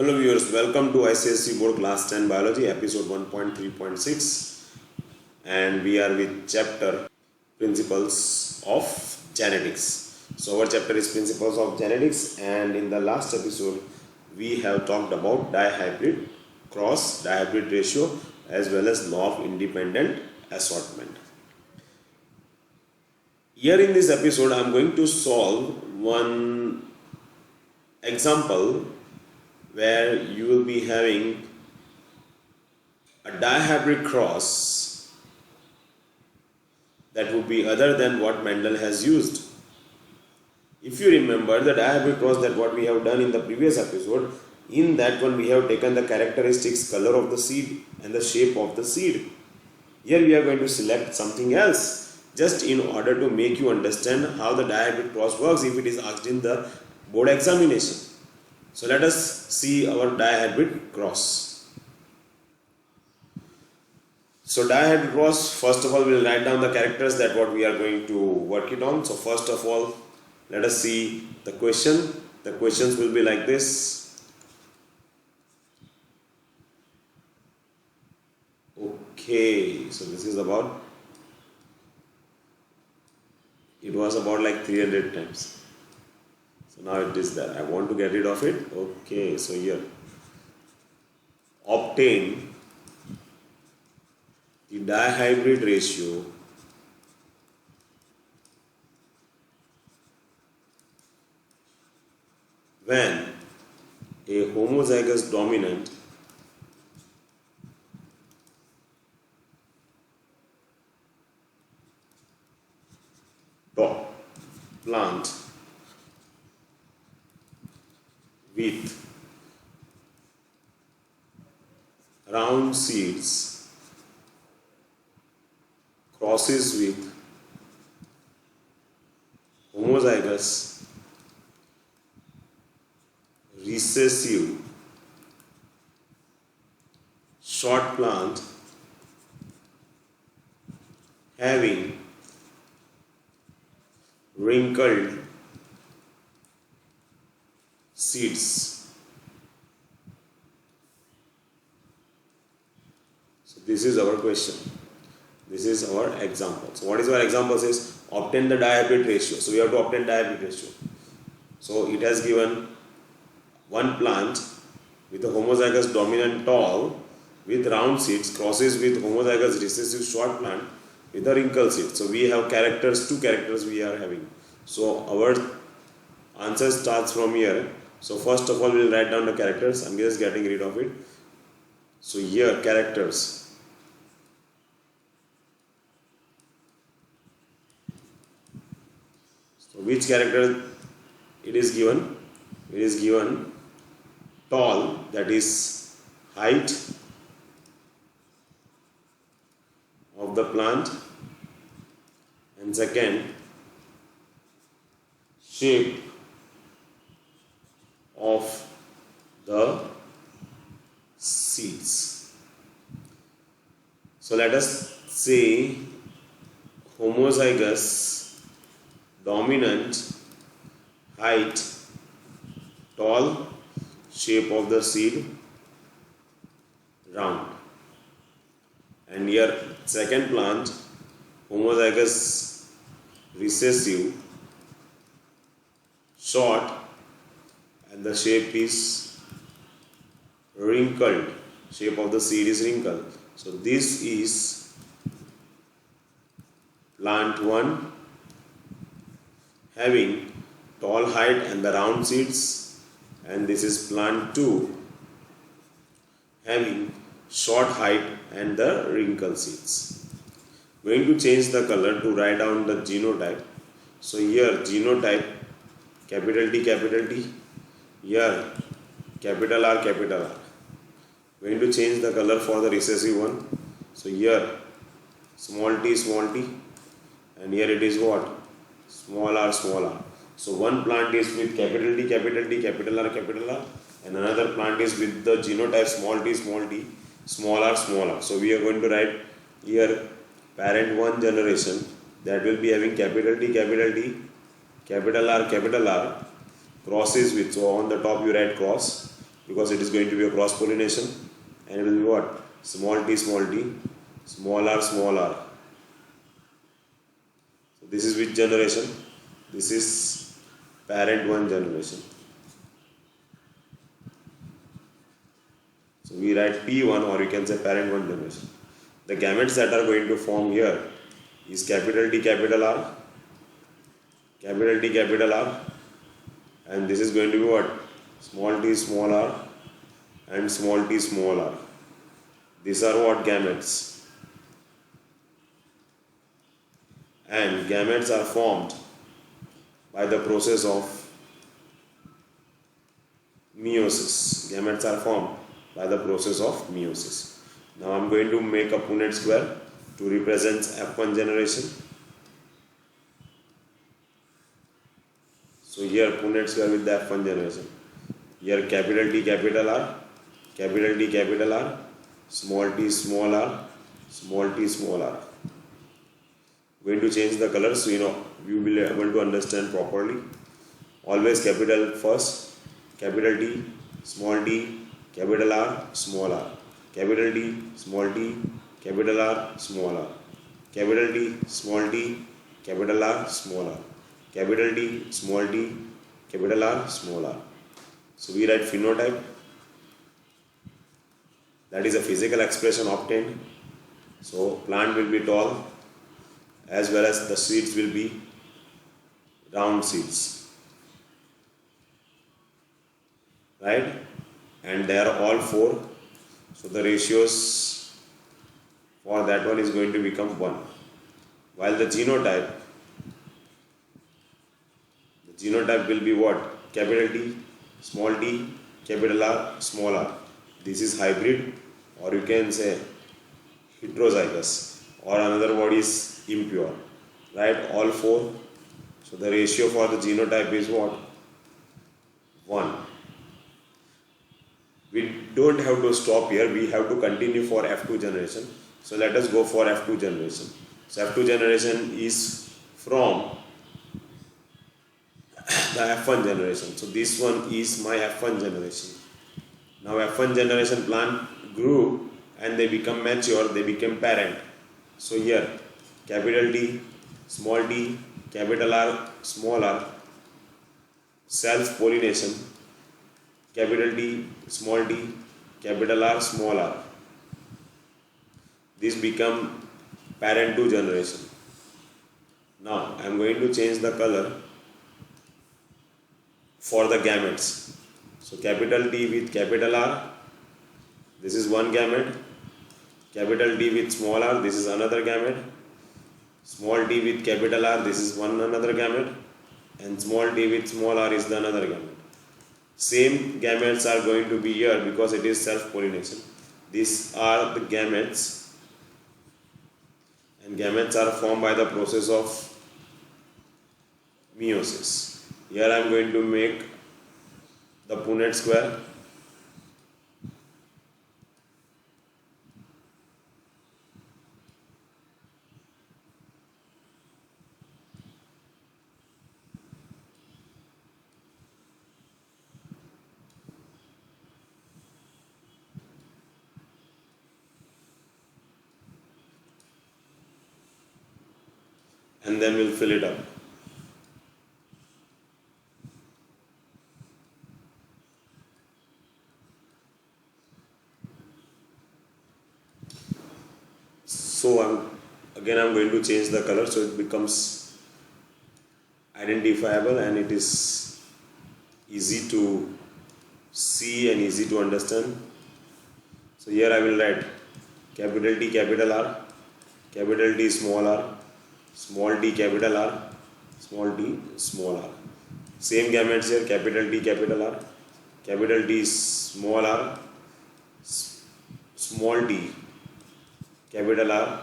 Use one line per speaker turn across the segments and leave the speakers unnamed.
Hello viewers, welcome to ICSE Board Class 10 Biology episode 1.3.6 and we are with chapter Principles of Genetics. So our chapter is Principles of Genetics, and in the last episode we have talked about dihybrid cross, dihybrid ratio as well as law of independent assortment. Here in this episode I am going to solve one example where you will be having a dihybrid cross that would be other than what Mendel has used. If you remember the dihybrid cross that what we have done in the previous episode, in that one we have taken the characteristics, color of the seed and the shape of the seed. Here we are going to select something else just in order to make you understand how the dihybrid cross works if it is asked in the board examination. So let us see our dihybrid cross. So dihybrid cross, first of all we will write down the characters that what we are going to work it on. So first of all let us see the question. The questions will be like this. Okay, so this is about, it was about like 300 times. So now it is there. I want to get rid of it. Okay, so here obtain the dihybrid ratio when a homozygous dominant plant with round seeds crosses with homozygous recessive short plant having wrinkled seeds. So this is our question. This is our example. So what is our example says? Obtain the dihybrid ratio. So we have to obtain dihybrid ratio. So it has given one plant with a homozygous dominant tall with round seeds crosses with homozygous recessive short plant with a wrinkled seed. So we have characters, two characters we are having. So our answer starts from here. So first of all we will write down the characters. I'm just getting rid of it. So here characters. So which character it is given? It is given tall, that is height of the plant, and second shape of the seeds. So let us say homozygous dominant height tall, shape of the seed round, and here second plant homozygous recessive short and the shape is wrinkled, shape of the seed is wrinkled. So this is plant 1 having tall height and the round seeds, and this is plant 2 having short height and the wrinkled seeds. Going to change the color to write down the genotype. So here genotype capital T, here capital R. Going to change the color for the recessive one. So here small t, and here it is what? Small r. So one plant is with capital T, capital R, and another plant is with the genotype small t, small r. So we are going to write here parent 1 generation that will be having capital T, capital R, crosses with, so on the top you write cross because it is going to be a cross pollination, and it will be what? Small t, small r, small r. So this is which generation? This is parent 1 generation. So we write P1, or you can say parent 1 generation. The gametes that are going to form here is capital T, capital R, capital T, capital R, and this is going to be what? Small t, small r, and small t, small r. These are what? Gametes. And gametes are formed by the process of meiosis. Gametes are formed by the process of meiosis. Now I am going to make a Punnett square to represent F1 generation. So here Punnett square with the F1 generation. Here capital T, capital R, capital T, capital R, small t, small r, small t, small r. Going to change the color so you will be able to understand properly. Always capital first, capital T, small t, capital R, small r, capital T, small t, capital R, small r, capital T, small t, capital R, small r, capital T, small t, capital R, small r. So we write phenotype. That is a physical expression obtained. So plant will be tall, as well as the seeds will be round seeds, right? And they are all 4. So the ratios for that one is going to become 1. While the genotype will be what? Capital T, small t, capital R, small r. This is hybrid, or you can say heterozygous, or another word is impure, right? All 4. So the ratio for the genotype is what? 1. We don't have to stop here, we have to continue for F2 generation. So let us go for F2 generation. So F2 generation is from the F1 generation. So this one is my F1 generation. Now F1 generation plant grew and they become mature, they became parent. So here capital T, small t, capital R, small r, self pollination, capital T, small t, capital R, small r. This become parent 2 generation. Now I am going to change the color for the gametes. So capital T with capital R, this is one gamete. Capital T with small r, this is another gamete. Small t with capital R, this is another gamete. And small t with small r is the another gamete. Same gametes are going to be here because it is self-pollination. These are the gametes, and gametes are formed by the process of meiosis. Here I am going to make the Punnett square. And then we'll fill it up. So I'm going to change the color so it becomes identifiable and it is easy to see and easy to understand. So here I will write capital T, capital R, capital T, small r, small t, capital R, small t, small r. Same gametes here, capital T, capital R, capital T, small r, small t, capital R,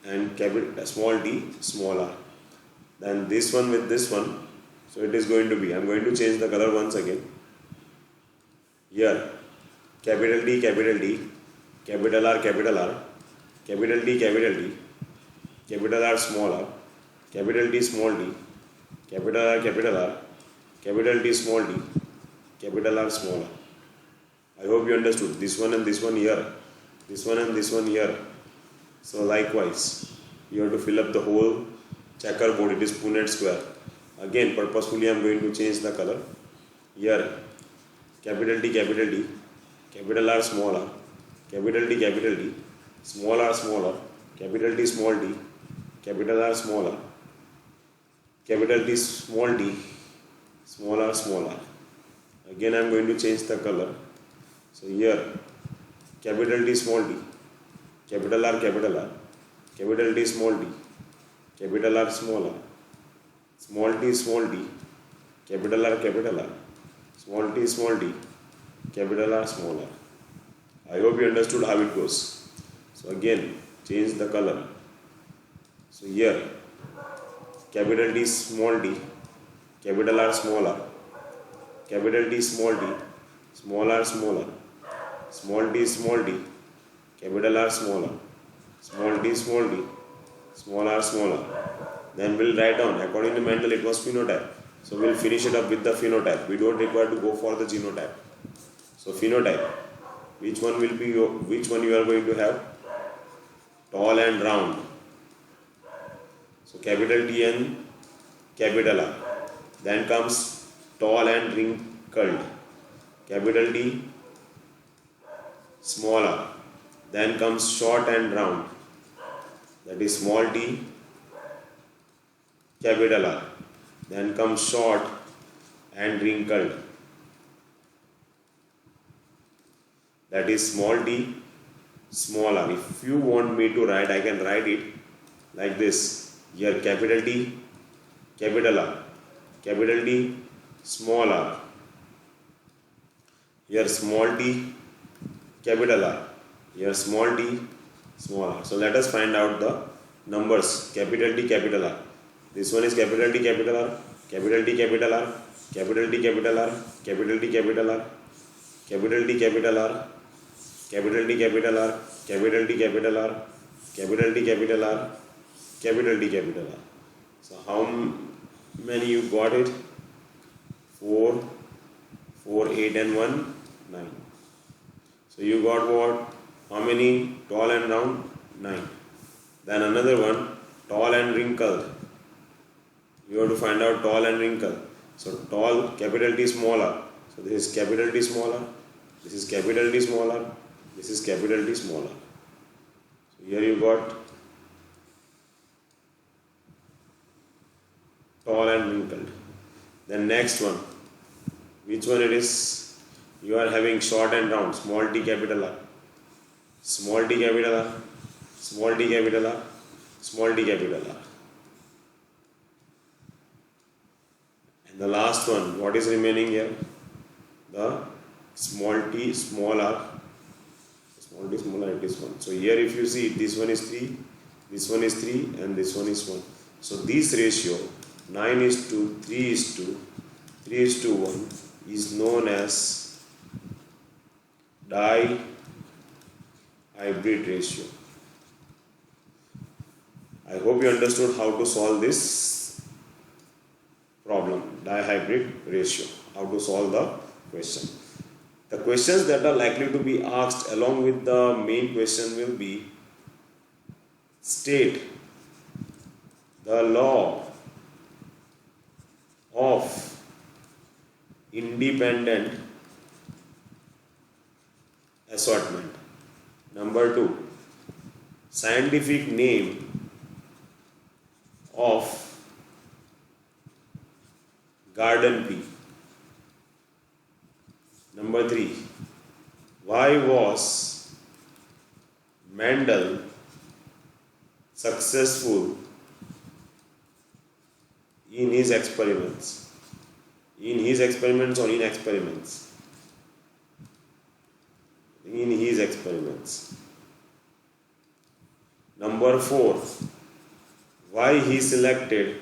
and capital small t, small r. Then this one with this one, so it is going to be, I am going to change the color once again. Here capital T, capital T, capital R, capital R, capital T, capital T, capital R, small r, capital T, small t, capital R, capital R, capital T, small t, capital R, small r. I hope you understood. This one and this one here. This one and this one here. So likewise, you have to fill up the whole checkerboard. It is Punnett square. Again, purposefully I am going to change the color. Here, capital T, capital R, small r, capital T, small r, capital T, small t, capital R, small r, capital T, small t, small r. Again, I am going to change the color. So here, capital T, small t, capital R, capital T, small t, capital R, small t, capital R, small t, capital R, small r. I hope you understood how it goes. So again, change the color. So here, capital T, small t, capital R, small r, capital T, small t, small r, small t, capital R, small r, small t, small r. Then we'll write down, according to Mendel it was phenotype. So we'll finish it up with the phenotype. We don't require to go for the genotype. So phenotype, which one you are going to have? Tall and round. So capital T and capital R. Then comes tall and wrinkled. Capital T, small r. Then comes short and round. That is small t, capital R. Then comes short and wrinkled. That is small t, small r. If you want me to write, I can write it like this. Here capital T, capital R. Capital T, small r. Here small t, capital R. Here small t, small r. So let us find out the numbers. Capital T, capital R. This one is capital T, capital R, capital T, capital R, capital T, capital R, capital T, capital R, capital T, capital R, capital T, capital R, capital T, capital R, capital T, capital R, capital T, capital R. So how many you got it? 4, 8 and 1, 9. So you got what? How many? Tall and round? 9. Then another one, tall and wrinkled. You have to find out tall and wrinkled. So tall, capital T, smaller. So this is capital T, smaller. This is capital T, smaller. This is capital T, smaller. So here you got tall and wrinkled. Then next one, which one it is? You are having short and round. Small t, capital R. Small t, capital R. Small t, capital R. Small t, capital R. And the last one, what is remaining here? The small t, small r. Small t, small r, it is 1. So here if you see, this one is 3, this one is 3 and this one is 1. So this ratio 9:3:1 is known as dihybrid ratio. I hope you understood how to solve this problem, dihybrid ratio, how to solve the question. The questions that are likely to be asked along with the main question will be: state the law of independent assortment. Number 2, scientific name of garden pea. Number 3, why was Mendel successful in his experiments? In his experiments or in experiments? In his experiments. Number 4, why he selected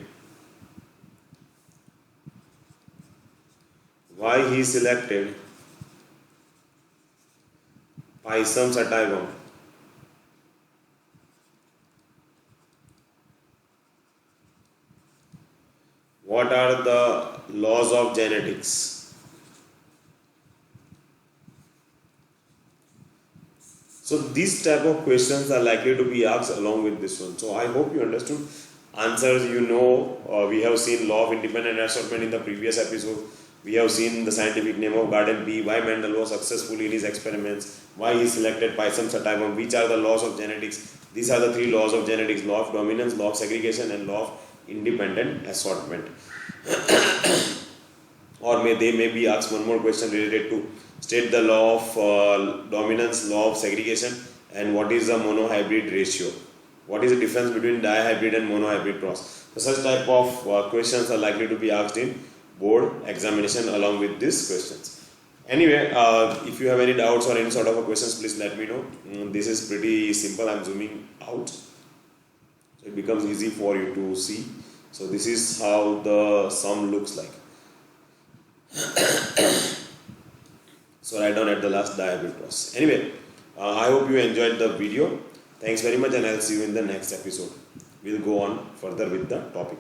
Pisum sativum. What are the laws of genetics? So these type of questions are likely to be asked along with this one. So I hope you understood answers. We have seen law of independent assortment in the previous episode. We have seen the scientific name of garden bee, why Mendel was successful in his experiments, why he selected Pisum sativum, which are the laws of genetics. These are the three laws of genetics: law of dominance, law of segregation, and law of independent assortment. Or they may be asked one more question related to state the law of dominance, law of segregation, and what is the monohybrid ratio. What is the difference between dihybrid and monohybrid cross? So such type of questions are likely to be asked in board examination along with these questions. Anyway, if you have any doubts or any sort of questions, please let me know. This is pretty simple. I am zooming out, so it becomes easy for you to see. So this is how the sum looks like. So write down at the last dihybrid cross. Anyway, I hope you enjoyed the video. Thanks very much, and I'll see you in the next episode. We'll go on further with the topic.